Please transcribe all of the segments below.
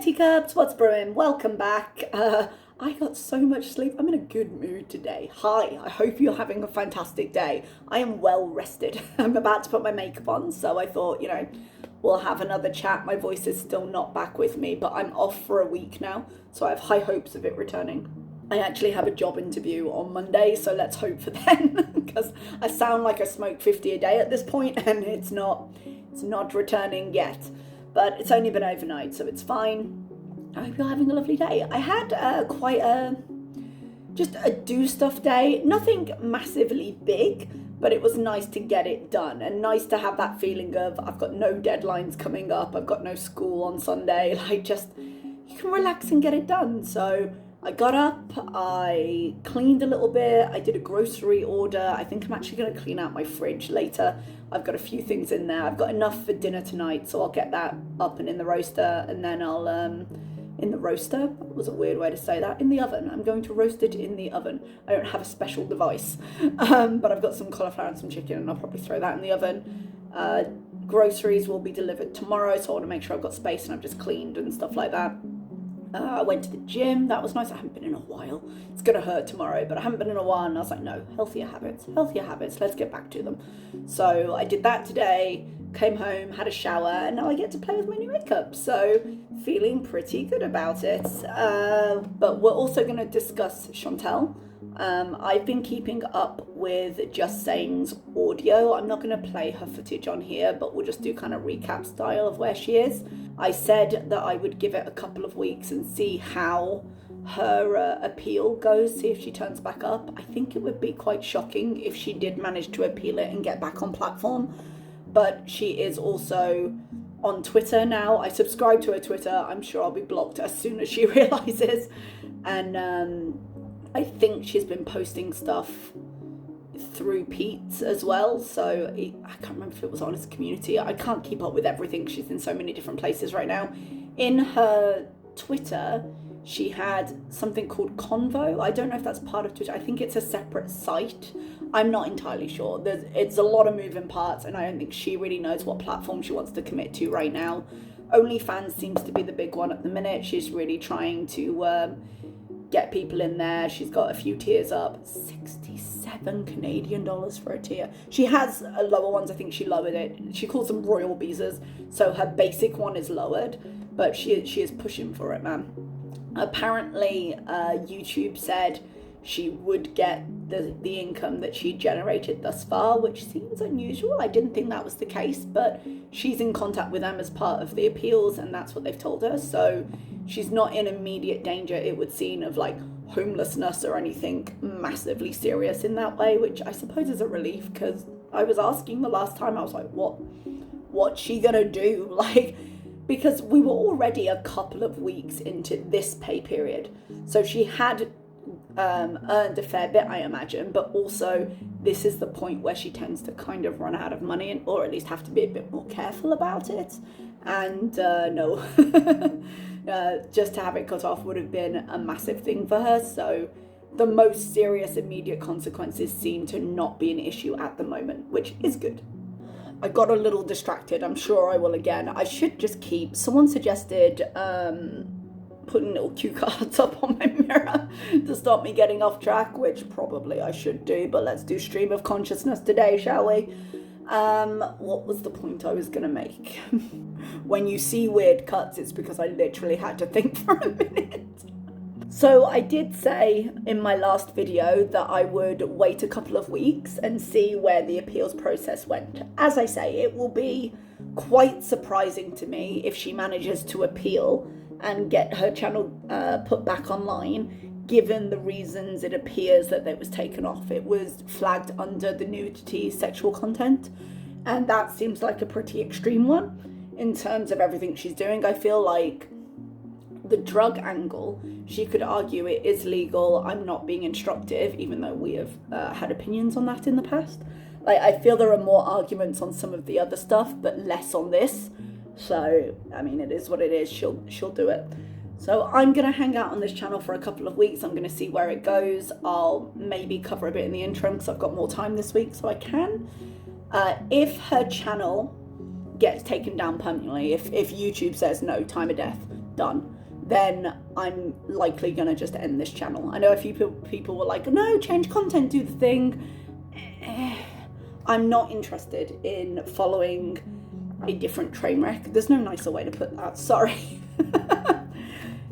teacups, what's brewing? Welcome back. I got so much sleep. I'm in a good mood today. Hi, I hope you're having a fantastic day. I am well rested. I'm about to put my makeup on, so I thought, we'll have another chat. My voice is still not back with me, but I'm off for a week now, so I have high hopes of it returning. I actually have a job interview on Monday, so let's hope for then, because I sound like I smoke 50 a day at this point, and it's not returning yet. But it's only been overnight, so it's fine. I hope you're having a lovely day. I had just a do stuff day. Nothing massively big, but it was nice to get it done and nice to have that feeling of I've got no deadlines coming up. I've got no school on Sunday. You can relax and get it done. So I got up, I cleaned a little bit, I did a grocery order. I think I'm actually going to clean out my fridge later. I've got a few things in there. I've got enough for dinner tonight, so I'll get that up and in the roaster, and then I'll, in the roaster? That was a weird way to say that. In the oven. I'm going to roast it in the oven. I don't have a special device, but I've got some cauliflower and some chicken, and I'll probably throw that in the oven. Groceries will be delivered tomorrow, so I want to make sure I've got space and I've just cleaned and stuff like that. I went to the gym. That was nice. I haven't been in a while. It's going to hurt tomorrow, but I haven't been in a while, and I was like, no, healthier habits, let's get back to them. So I did that today, came home, had a shower, and now I get to play with my new makeup. So feeling pretty good about it. But we're also going to discuss Chantal. I've been keeping up with Just Saying's audio. I'm not going to play her footage on here, but we'll just do kind of recap style of where she is. I said that I would give it a couple of weeks and see how her appeal goes, see if she turns back up. I think it would be quite shocking if she did manage to appeal it and get back on platform. But she is also on Twitter now. I subscribe to her Twitter. I'm sure I'll be blocked as soon as she realizes. And I think she's been posting stuff through Pete's as well, so I can't remember if it was Honest Community. I can't keep up with everything. She's in so many different places right now. In her Twitter, she had something called Convo. I don't know if that's part of Twitter. I think it's a separate site. I'm not entirely sure. It's a lot of moving parts, and I don't think she really knows what platform she wants to commit to right now. OnlyFans seems to be the big one at the minute. She's really trying to get people in there. She's got a few tiers up. 67 Canadian dollars for a tier. She has lower ones. I think she lowered it. She calls them royal visas, so her basic one is lowered, but she is pushing for it, man. Apparently YouTube said she would get the income that she generated thus far, which seems unusual. I didn't think that was the case, but she's in contact with them as part of the appeals, and that's what they've told her. So she's not in immediate danger, it would seem, of like homelessness or anything massively serious in that way, which I suppose is a relief, because I was asking the last time, I was like, what's she gonna do? Because we were already a couple of weeks into this pay period, so she had earned a fair bit, I imagine, but also this is the point where she tends to kind of run out of money, or at least have to be a bit more careful about it. And no, just to have it cut off would have been a massive thing for her. So the most serious immediate consequences seem to not be an issue at the moment, which is good. I got a little distracted. I'm sure I will again. I should just keep, someone suggested putting little cue cards up on my mirror to stop me getting off track, which probably I should do, but let's do stream of consciousness today, shall we? What was the point I was gonna make? When you see weird cuts, it's because I literally had to think for a minute. So I did say in my last video that I would wait a couple of weeks and see where the appeals process went. As I say, it will be quite surprising to me if she manages to appeal and get her channel put back online, given the reasons it appears that it was taken off. It was flagged under the nudity, sexual content, and that seems like a pretty extreme one in terms of everything she's doing. I feel like the drug angle, she could argue it is legal. I'm not being instructive, even though we have had opinions on that in the past. I feel there are more arguments on some of the other stuff, but less on this. So, I mean, it is what it is. She'll do it. So I'm going to hang out on this channel for a couple of weeks. I'm going to see where it goes. I'll maybe cover a bit in the interim because I've got more time this week, so I can. If her channel gets taken down permanently, if YouTube says no, time of death, done, then I'm likely gonna just end this channel. I know a few people were like, no, change content, do the thing. I'm not interested in following a different train wreck. There's no nicer way to put that, sorry.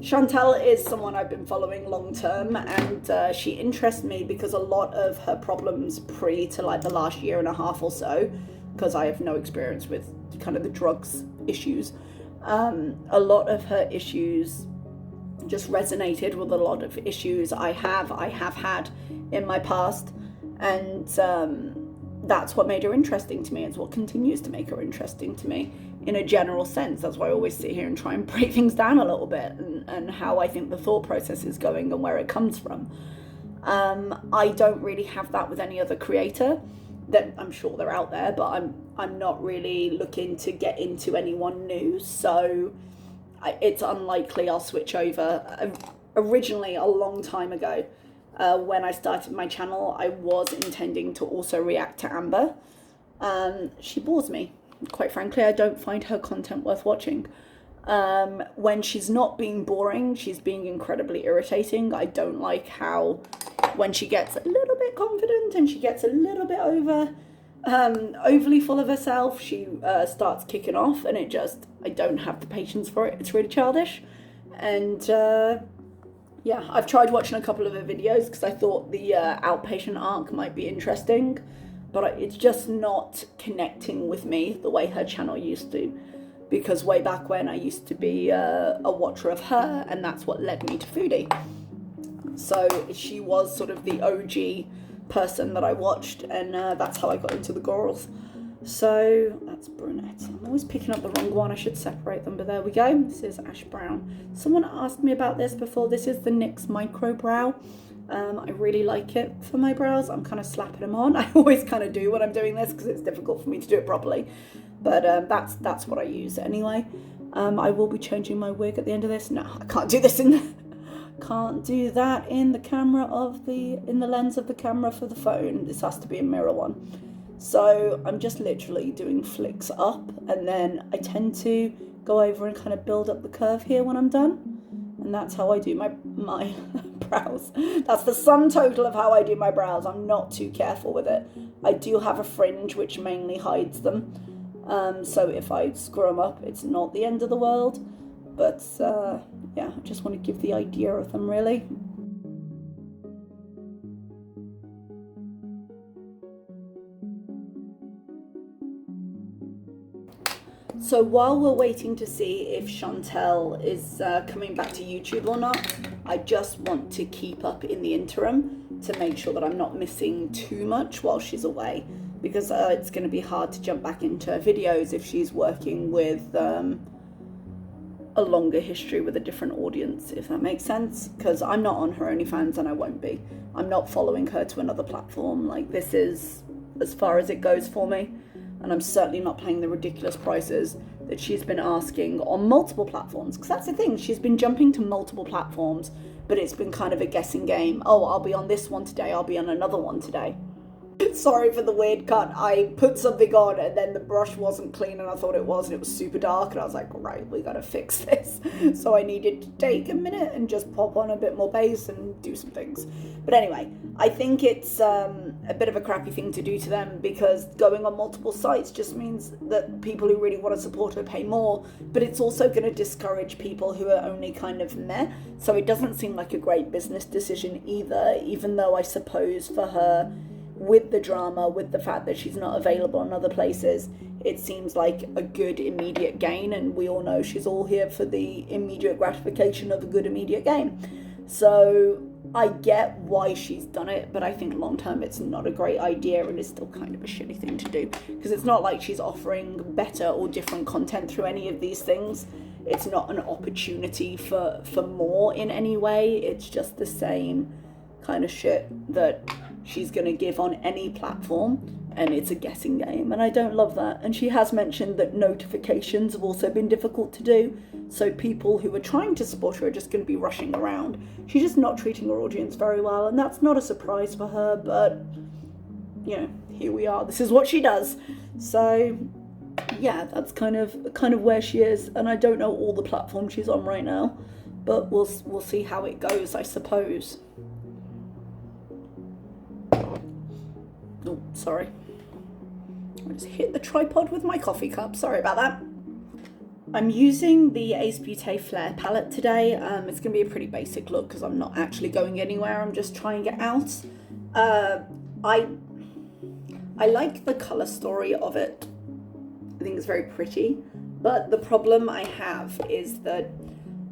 Chantal is someone I've been following long term, and she interests me because a lot of her problems pre to like the last year and a half or so, because I have no experience with kind of the drugs issues, a lot of her issues just resonated with a lot of issues I have had in my past, and that's what made her interesting to me. It's what continues to make her interesting to me in a general sense. That's why I always sit here and try and break things down a little bit, and how I think the thought process is going and where it comes from. I don't really have that with any other creator. That I'm sure they're out there, but I'm not really looking to get into anyone new, so it's unlikely I'll switch over. Originally, a long time ago, when I started my channel, I was intending to also react to Amber. She bores me. Quite frankly, I don't find her content worth watching. When she's not being boring, she's being incredibly irritating. I don't like how when she gets a little bit confident and she gets a little bit overly full of herself, she starts kicking off, and I don't have the patience for it. It's really childish. And yeah, I've tried watching a couple of her videos because I thought the outpatient arc might be interesting, but it's just not connecting with me the way her channel used to. Because way back when, I used to be a watcher of her, and that's what led me to Foodie. So she was sort of the OG person that I watched, and that's how I got into the girls. So that's brunette. I'm always picking up the wrong one. I should separate them, but there we go. This is ash brown. Someone asked me about this before. This is the NYX Micro Brow. I really like it for my brows. I'm kind of slapping them on. I always kind of do when I'm doing this because it's difficult for me to do it properly. But that's what I use anyway. I will be changing my wig at the end of this. No, I can't do this can't do that in the camera in the lens of the camera for the phone. This has to be a mirror one. So I'm just literally doing flicks up, and then I tend to go over and kind of build up the curve here when I'm done. And that's how I do my brows. That's the sum total of how I do my brows. I'm not too careful with it. I do have a fringe which mainly hides them. So if I screw them up, it's not the end of the world. But yeah, I just want to give the idea of them, really. So while we're waiting to see if Chantal is coming back to YouTube or not, I just want to keep up in the interim to make sure that I'm not missing too much while she's away, because it's going to be hard to jump back into her videos if she's working with a longer history with a different audience, if that makes sense, because I'm not on her OnlyFans and I won't be. I'm not following her to another platform. Like, this is as far as it goes for me, and I'm certainly not paying the ridiculous prices that she's been asking on multiple platforms, because that's the thing, she's been jumping to multiple platforms, but it's been kind of a guessing game. Oh, I'll be on this one today, I'll be on another one today. Sorry for the weird cut. I put something on and then the brush wasn't clean, and I thought it was, and it was super dark, and I was like, right, we gotta fix this. So I needed to take a minute and just pop on a bit more base and do some things. But anyway, I think it's a bit of a crappy thing to do to them, because going on multiple sites just means that people who really want to support her pay more, but it's also going to discourage people who are only kind of meh. So it doesn't seem like a great business decision either, even though I suppose for her, with the drama, with the fact that she's not available in other places, it seems like a good immediate gain, and we all know she's all here for the immediate gratification of a good immediate gain. So I get why she's done it, but I think long term it's not a great idea, and it's still kind of a shitty thing to do, because it's not like she's offering better or different content through any of these things. It's not an opportunity for more in any way. It's just the same kind of shit that she's going to give on any platform, and it's a guessing game, and I don't love that. And she has mentioned that notifications have also been difficult to do, so people who are trying to support her are just going to be rushing around. She's just not treating her audience very well, and that's not a surprise for her, but you know, here we are. This is what she does. So yeah, that's kind of where she is, and I don't know all the platforms she's on right now, but we'll see how it goes, I suppose. Oh, sorry. I just hit the tripod with my coffee cup. Sorry about that. I'm using the Ace Beauty Flare palette today. It's going to be a pretty basic look because I'm not actually going anywhere. I'm just trying it out. I like the colour story of it. I think it's very pretty. But the problem I have is that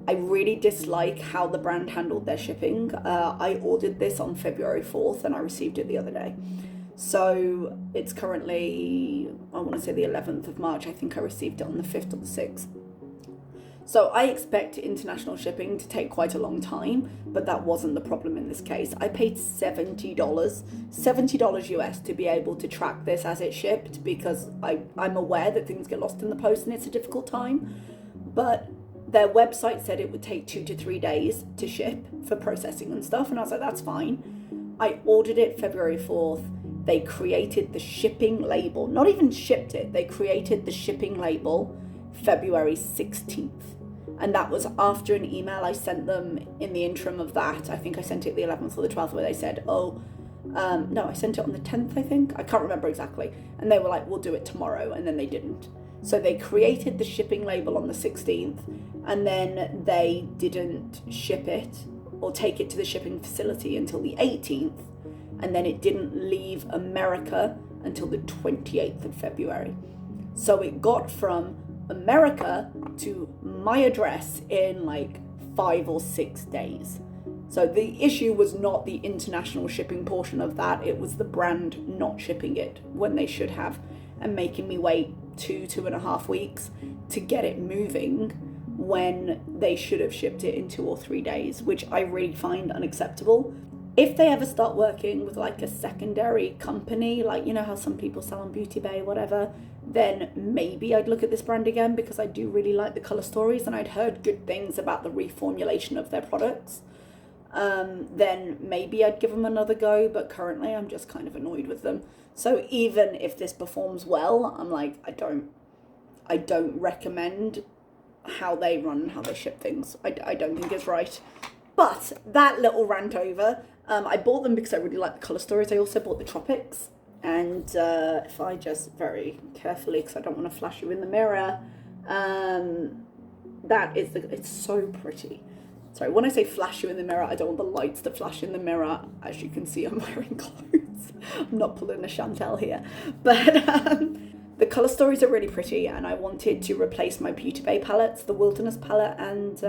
I really dislike how the brand handled their shipping. I ordered this on February 4th and I received it the other day. So it's currently, I want to say the 11th of March. I think I received it on the 5th or the 6th. So I expect international shipping to take quite a long time, but that wasn't the problem in this case. I paid $70 US to be able to track this as it shipped, because I'm aware that things get lost in the post and it's a difficult time. But their website said it would take 2 to 3 days to ship for processing and stuff. And I was like, that's fine. I ordered it February 4th. They created the shipping label, not even shipped it. They created the shipping label February 16th. And that was after an email I sent them in the interim of that. I think I sent it the 11th or the 12th, where they said, no, I sent it on the 10th, I think. I can't remember exactly. And they were like, we'll do it tomorrow. And then they didn't. So they created the shipping label on the 16th, and then they didn't ship it or take it to the shipping facility until the 18th. And then it didn't leave America until the 28th of February. So it got from America to my address in like 5 or 6 days. So the issue was not the international shipping portion of that. It was the brand not shipping it when they should have, and making me wait 2.5 weeks to get it moving when they should have shipped it in 2 or 3 days, which I really find unacceptable. If they ever start working with like a secondary company, like, you know how some people sell on Beauty Bay, whatever, then maybe I'd look at this brand again, because I do really like the colour stories and I'd heard good things about the reformulation of their products. Then maybe I'd give them another go, but currently I'm just kind of annoyed with them. So even if this performs well, I'm like, I don't recommend how they run and how they ship things. I don't think it's right. But that little rant over, I bought them because I really like the colour stories. I also bought the Tropics. And if I just very carefully, because I don't want to flash you in the mirror, it's so pretty. Sorry, when I say flash you in the mirror, I don't want the lights to flash in the mirror. As you can see, I'm wearing clothes. I'm not pulling a Chantal here. But the colour stories are really pretty, and I wanted to replace my Beauty Bay palettes, the Wilderness palette, and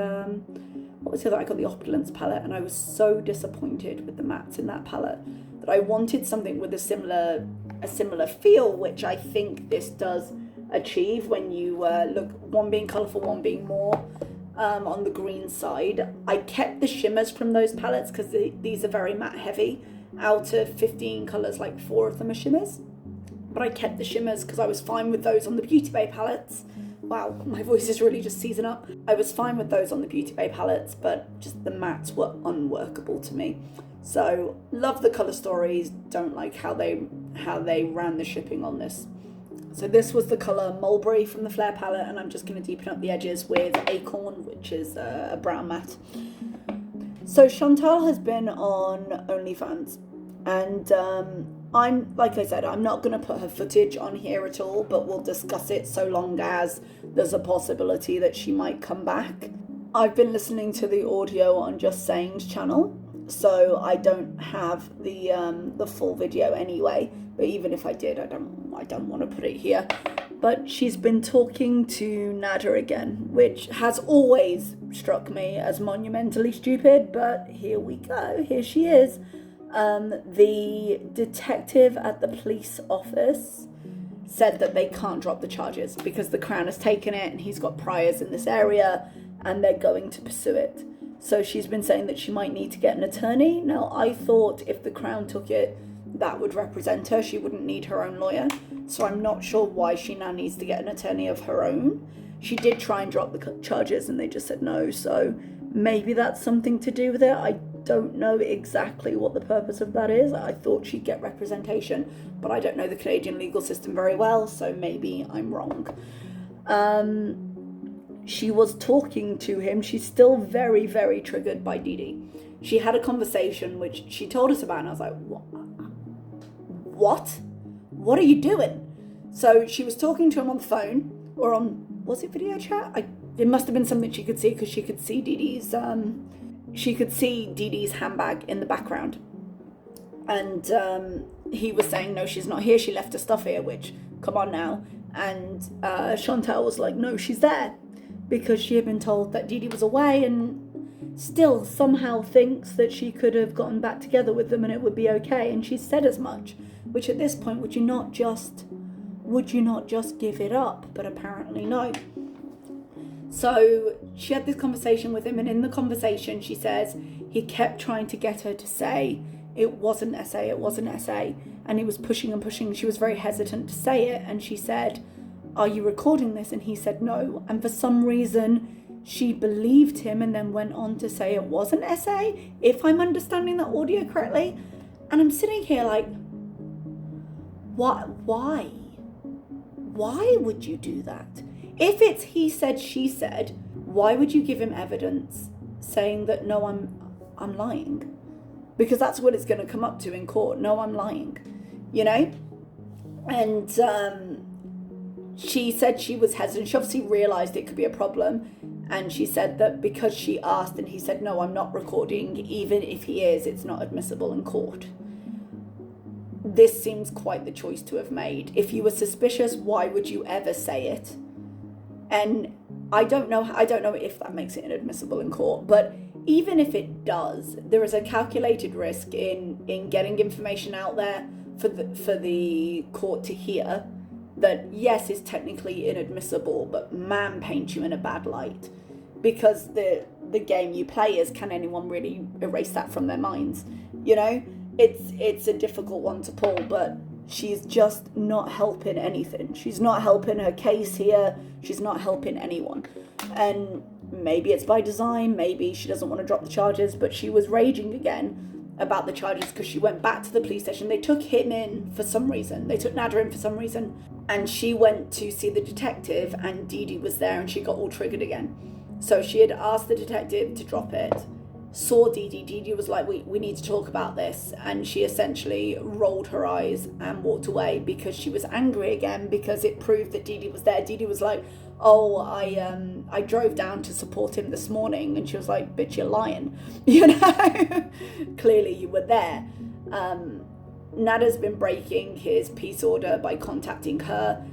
what was the other? I got the Opulence palette, and I was so disappointed with the mattes in that palette that I wanted something with a similar feel, which I think this does achieve when you look, one being colourful, one being more on the green side. I kept the shimmers from those palettes because these are very matte heavy. Out of 15 colours, like 4 of them are shimmers. But I kept the shimmers because I was fine with those on the Beauty Bay palettes. Wow, my voice is really just seizing up. I was fine with those on the Beauty Bay palettes, but just the mattes were unworkable to me. So love the colour stories, don't like how they ran the shipping on this. So this was the colour Mulberry from the Flare palette, and I'm just going to deepen up the edges with Acorn, which is a brown matte. So Chantal has been on OnlyFans, and I'm, like I said, I'm not going to put her footage on here at all, but we'll discuss it so long as there's a possibility that she might come back. I've been listening to the audio on Just Saying's channel, so I don't have the full video anyway, but even if I did, I don't want to put it here. But she's been talking to Nada again, which has always struck me as monumentally stupid, but here we go, here she is. The detective at the police office said that they can't drop the charges because the Crown has taken it and he's got priors in this area and they're going to pursue it. So she's been saying that she might need to get an attorney. Now, I thought if the Crown took it, that would represent her. She wouldn't need her own lawyer. So I'm not sure why she now needs to get an attorney of her own. She did try and drop the charges and they just said no. So maybe that's something to do with it. I don't know exactly what the purpose of that is. I thought she'd get representation, but I don't know the Canadian legal system very well, so maybe I'm wrong. She was talking to him. She's still very, very triggered by Dee Dee. She had a conversation which she told us about, and I was like, what? What are you doing? So she was talking to him on the phone, or on, was it video chat? It must have been something she could see, because she could see Dee Dee's handbag in the background. And he was saying, no, she's not here. She left her stuff here, which, come on now. And Chantal was like, no, she's there. Because she had been told that Dee Dee was away, and still somehow thinks that she could have gotten back together with them and it would be okay. And she said as much, which at this point, would you not just give it up? But apparently no. So she had this conversation with him, and in the conversation she says he kept trying to get her to say it wasn't SA, and he was pushing and pushing. She was very hesitant to say it, and she said, are you recording this? And he said no, and for some reason she believed him and then went on to say it wasn't SA, if I'm understanding that audio correctly. And I'm sitting here like, what? Why would you do that? If it's he said, she said, why would you give him evidence saying that, no, I'm lying? Because that's what it's going to come up to in court. No, I'm lying, you know? And she said she was hesitant. She obviously realised it could be a problem. And she said that because she asked and he said, no, I'm not recording, even if he is, it's not admissible in court. This seems quite the choice to have made. If you were suspicious, why would you ever say it? And I don't know if that makes it inadmissible in court, but even if it does, there is a calculated risk in getting information out there for the court to hear that, yes, is technically inadmissible, but man, paint you in a bad light. Because the game you play is, can anyone really erase that from their minds? You know, it's a difficult one to pull, but she's just not helping anything. She's not helping her case here. She's not helping anyone. And maybe it's by design. Maybe she doesn't want to drop the charges, but she was raging again about the charges because she went back to the police station. They took him in for some reason. They took Nader in for some reason. And she went to see the detective, and Dee Dee was there, and she got all triggered again. So she had asked the detective to drop it, saw Dee Dee. Dee Dee was like, we need to talk about this. And she essentially rolled her eyes and walked away because she was angry again, because it proved that Dee Dee was there. Dee Dee was like, oh, I drove down to support him this morning. And she was like, bitch, you're lying. You know, clearly you were there. Nader's been breaking his peace order by contacting her.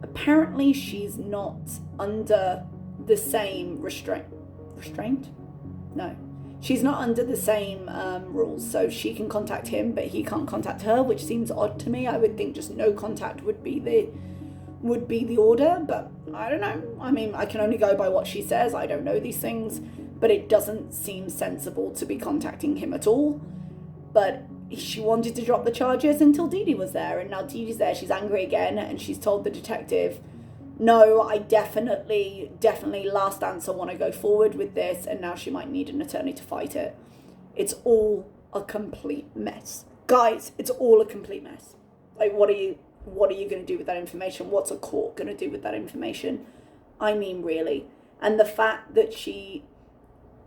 Apparently she's not under the same restraint? No. She's not under the same rules, so she can contact him, but he can't contact her, which seems odd to me. I would think just no contact would be the order, but I don't know. I mean, I can only go by what she says. I don't know these things, but it doesn't seem sensible to be contacting him at all. But she wanted to drop the charges until Dee Dee was there, and now Dee Dee's there. She's angry again, and she's told the detective, no, I definitely last answer want to go forward with this, and now she might need an attorney to fight it. It's all a complete mess. Guys, it's all a complete mess. Like, what are you going to do with that information? What's a court going to do with that information? I mean, really. And the fact that she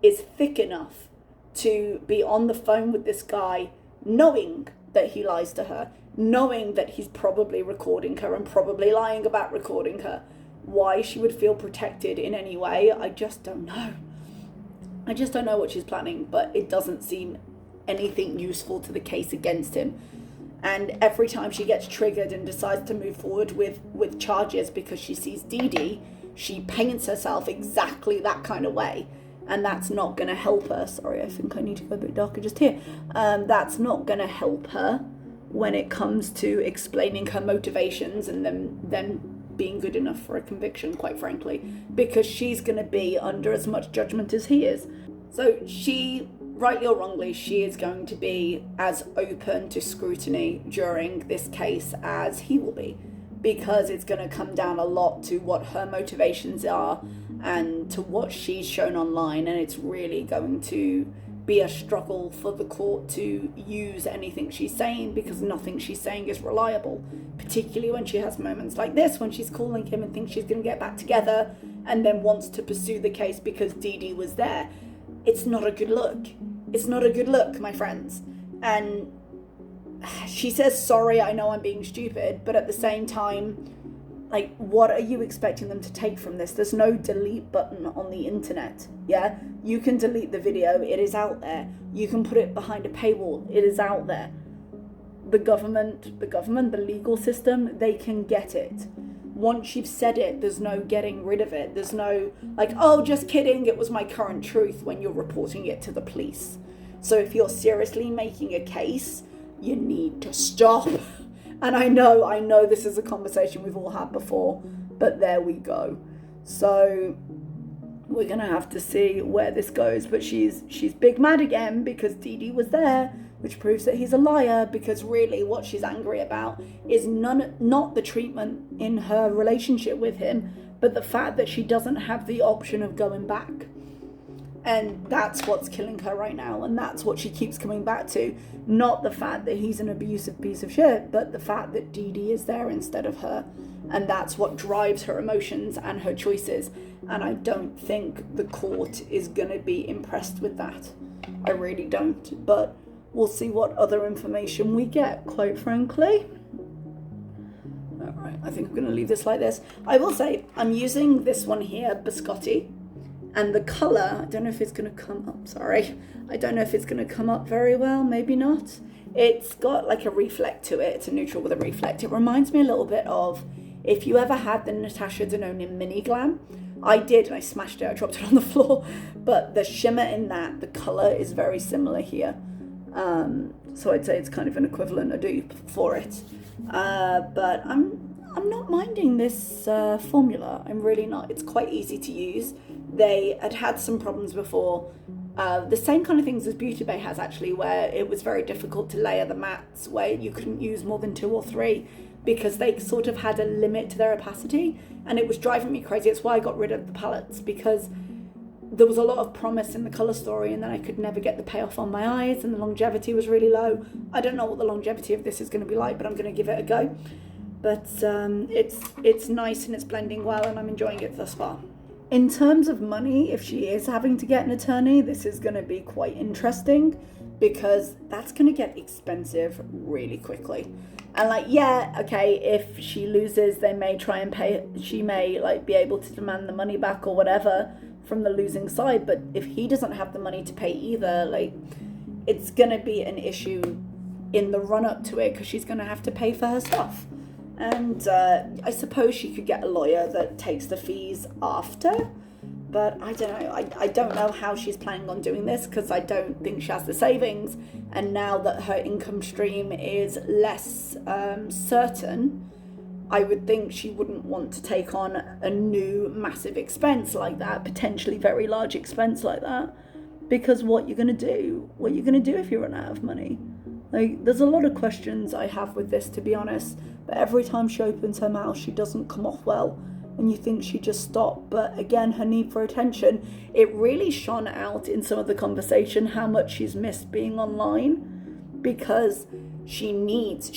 is thick enough to be on the phone with this guy, knowing that he lies to her, knowing that he's probably recording her and probably lying about recording her, why she would feel protected in any way, I just don't know. I just don't know what she's planning, but it doesn't seem anything useful to the case against him. And every time she gets triggered and decides to move forward with charges because she sees Dee Dee, she paints herself exactly that kind of way. And that's not going to help her. Sorry, I think I need to go a bit darker just here. That's not going to help her when it comes to explaining her motivations and them being good enough for a conviction, quite frankly, because she's going to be under as much judgment as he is. So she, rightly or wrongly, she is going to be as open to scrutiny during this case as he will be, because it's going to come down a lot to what her motivations are and to what she's shown online, and it's really going to be a struggle for the court to use anything she's saying, because nothing she's saying is reliable, particularly when she has moments like this, when she's calling him and thinks she's going to get back together and then wants to pursue the case because Dee Dee was there. It's not a good look. It's not a good look, my friends. And she says, sorry, I know I'm being stupid, but at the same time, like, what are you expecting them to take from this? There's no delete button on the internet, yeah? You can delete the video, it is out there. You can put it behind a paywall, it is out there. The government, the legal system, they can get it. Once you've said it, there's no getting rid of it. There's no, like, oh, just kidding, it was my current truth, when you're reporting it to the police. So if you're seriously making a case, you need to stop. And I know this is a conversation we've all had before, but there we go. So we're going to have to see where this goes. But she's big mad again because Dee Dee was there, which proves that he's a liar, because really what she's angry about is not the treatment in her relationship with him, but the fact that she doesn't have the option of going back. And that's what's killing her right now, and that's what she keeps coming back to. Not the fact that he's an abusive piece of shit, but the fact that Dee Dee is there instead of her. And that's what drives her emotions and her choices. And I don't think the court is going to be impressed with that. I really don't. But we'll see what other information we get, quite frankly. Alright, I think I'm going to leave this like this. I will say, I'm using this one here, Biscotti. And the colour, I don't know if it's going to come up, sorry. I don't know if it's going to come up very well, maybe not. It's got like a reflect to it. It's a neutral with a reflect. It reminds me a little bit of, if you ever had the Natasha Denona Mini Glam. I did, and I smashed it, I dropped it on the floor. But the shimmer in that, the colour is very similar here. So I'd say it's kind of an equivalent, a dupe for it. But I'm not minding this formula. I'm really not. It's quite easy to use. They had some problems before. The same kind of things as Beauty Bay has, actually, where it was very difficult to layer the mattes, where you couldn't use more than 2 or 3 because they sort of had a limit to their opacity, and it was driving me crazy. It's why I got rid of the palettes, because there was a lot of promise in the colour story, and then I could never get the payoff on my eyes, and the longevity was really low. I don't know what the longevity of this is going to be like, but I'm going to give it a go. But it's nice and it's blending well, and I'm enjoying it thus far. In terms of money, if she is having to get an attorney, this is going to be quite interesting, because that's going to get expensive really quickly. And like, yeah, okay, if she loses, they may try and pay, she may like be able to demand the money back or whatever from the losing side. But if he doesn't have the money to pay either, like, it's going to be an issue in the run up to it, because she's going to have to pay for her stuff. And I suppose she could get a lawyer that takes the fees after, but I don't know. I don't know how she's planning on doing this, because I don't think she has the savings. And now that her income stream is less certain, I would think she wouldn't want to take on a new massive expense like that, potentially very large expense like that, because what you're going to do if you run out of money? Like, there's a lot of questions I have with this, to be honest, but every time she opens her mouth, she doesn't come off well, and you think she just stopped. But again, her need for attention, it really shone out in some of the conversation how much she's missed being online, because she needs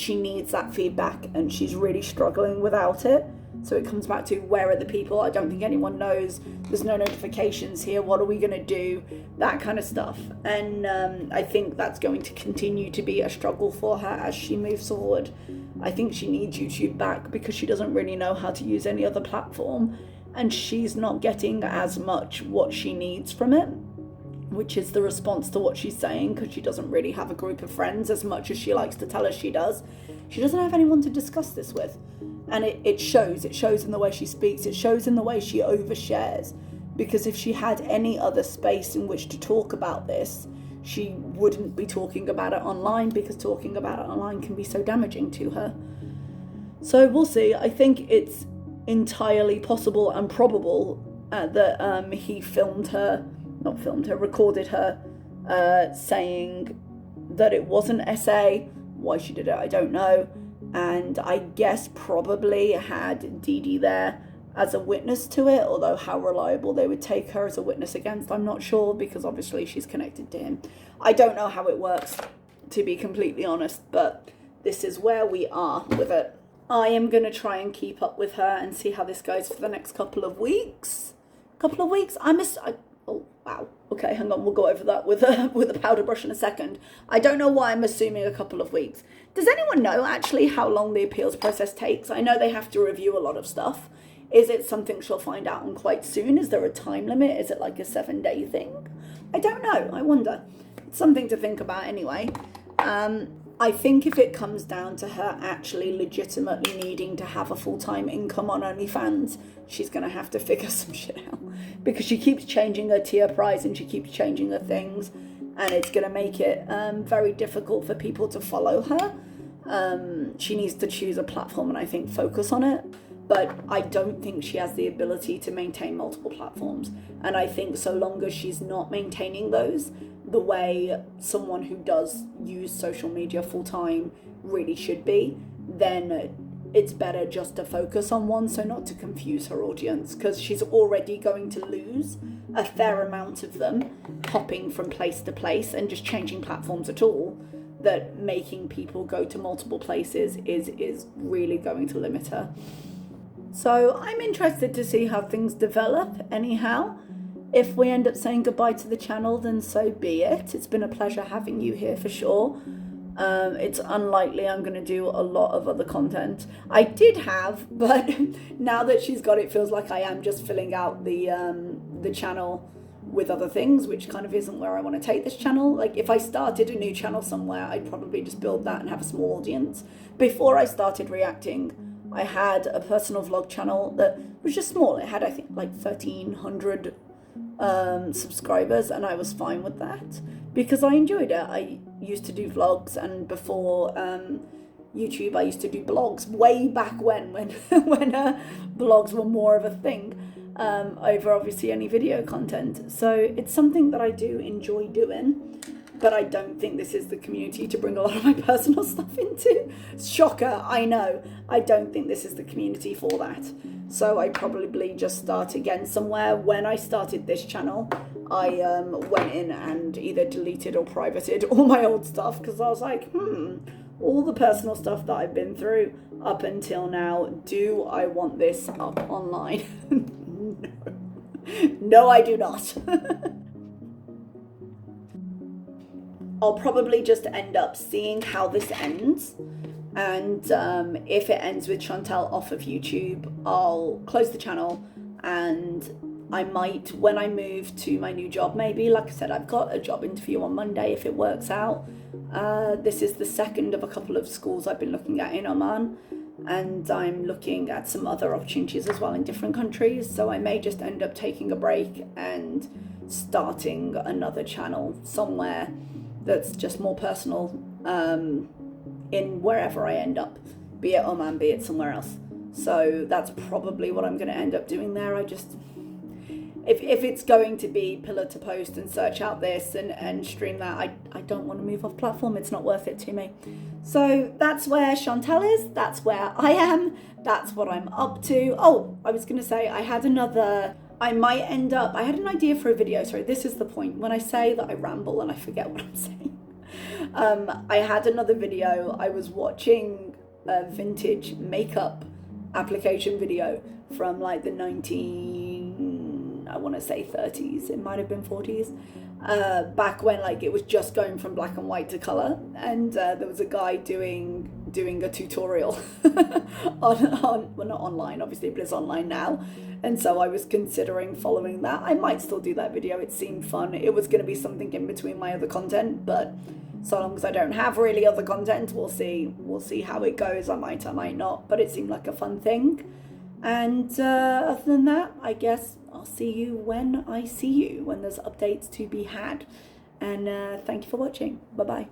that feedback, and she's really struggling without it. So it comes back to, where are the people? I don't think anyone knows. There's no notifications here. What are we going to do? That kind of stuff. And I think that's going to continue to be a struggle for her as she moves forward. I think she needs YouTube back, because she doesn't really know how to use any other platform. And she's not getting as much what she needs from it, which is the response to what she's saying, because she doesn't really have a group of friends as much as she likes to tell us she does. She doesn't have anyone to discuss this with. And it shows in the way she speaks, it shows in the way she overshares, because if she had any other space in which to talk about this, she wouldn't be talking about it online, because talking about it online can be so damaging to her. So we'll see. I think it's entirely possible and probable that he recorded her saying that it was an essay. Why she did it, I don't know. And I guess probably had Dee Dee there as a witness to it, although how reliable they would take her as a witness against, I'm not sure, because obviously she's connected to him. I don't know how it works, to be completely honest, but this is where we are with it. I am going to try and keep up with her and see how this goes for the next couple of weeks. Oh, wow. Okay, hang on. We'll go over that with a powder brush in a second. I don't know why I'm assuming a couple of weeks. Does anyone know actually how long the appeals process takes? I know they have to review a lot of stuff. Is it something she'll find out on quite soon? Is there a time limit? Is it like a 7-day thing? I don't know. I wonder. It's something to think about anyway. I think if it comes down to her actually legitimately needing to have a full-time income on OnlyFans, she's going to have to figure some shit out, because she keeps changing her tier price and she keeps changing her things, and it's going to make it very difficult for people to follow her. She needs to choose a platform and I think focus on it. But I don't think she has the ability to maintain multiple platforms. And I think so long as she's not maintaining those the way someone who does use social media full time really should be, then it's better just to focus on one, so not to confuse her audience, because she's already going to lose a fair amount of them hopping from place to place and just changing platforms at all. That making people go to multiple places is really going to limit her. So I'm interested to see how things develop anyhow. If we end up saying goodbye to the channel, then so be it. It's been a pleasure having you here for sure. It's unlikely I'm going to do a lot of other content. I did have, but now that she's got it, feels like I am just filling out the channel with other things, which kind of isn't where I want to take this channel. Like if I started a new channel somewhere, I'd probably just build that and have a small audience. Before I started reacting, I had a personal vlog channel that was just small. It had, I think, like 1,300 subscribers, and I was fine with that because I enjoyed it. I used to do vlogs, and before YouTube, I used to do blogs way back when blogs were more of a thing over obviously any video content. So it's something that I do enjoy doing. But I don't think this is the community to bring a lot of my personal stuff into. Shocker, I know. I don't think this is the community for that. So I probably just start again somewhere. When I started this channel, I went in and either deleted or privated all my old stuff, because I was like, all the personal stuff that I've been through up until now, do I want this up online? No, I do not. I'll probably just end up seeing how this ends, and if it ends with Chantal off of YouTube, I'll close the channel, and I might, when I move to my new job, maybe, like I said, I've got a job interview on Monday if it works out. This is the second of a couple of schools I've been looking at in Oman, and I'm looking at some other opportunities as well in different countries, so I may just end up taking a break and starting another channel somewhere that's just more personal, in wherever I end up, be it Oman, be it somewhere else. So that's probably what I'm going to end up doing there. I just, if it's going to be pillar to post and search out this and stream that, I don't want to move off platform. It's not worth it to me. So that's where Chantal is. That's where I am. That's what I'm up to. Oh, I was going to say I had an idea for a video. Sorry, this is the point. When I say that I ramble and I forget what I'm saying. I had another video. I was watching a vintage makeup application video from like the 30s. It might have been 40s. Back when like it was just going from black and white to color, and there was a guy doing a tutorial well, not online obviously, but it's online now, and so I was considering following that. I might still do that video. It seemed fun. It was going to be something in between my other content, but so long as I don't have really other content, we'll see how it goes. I might not, but it seemed like a fun thing. And other than that, I guess I'll see you when I see you, when there's updates to be had. And thank you for watching. Bye bye.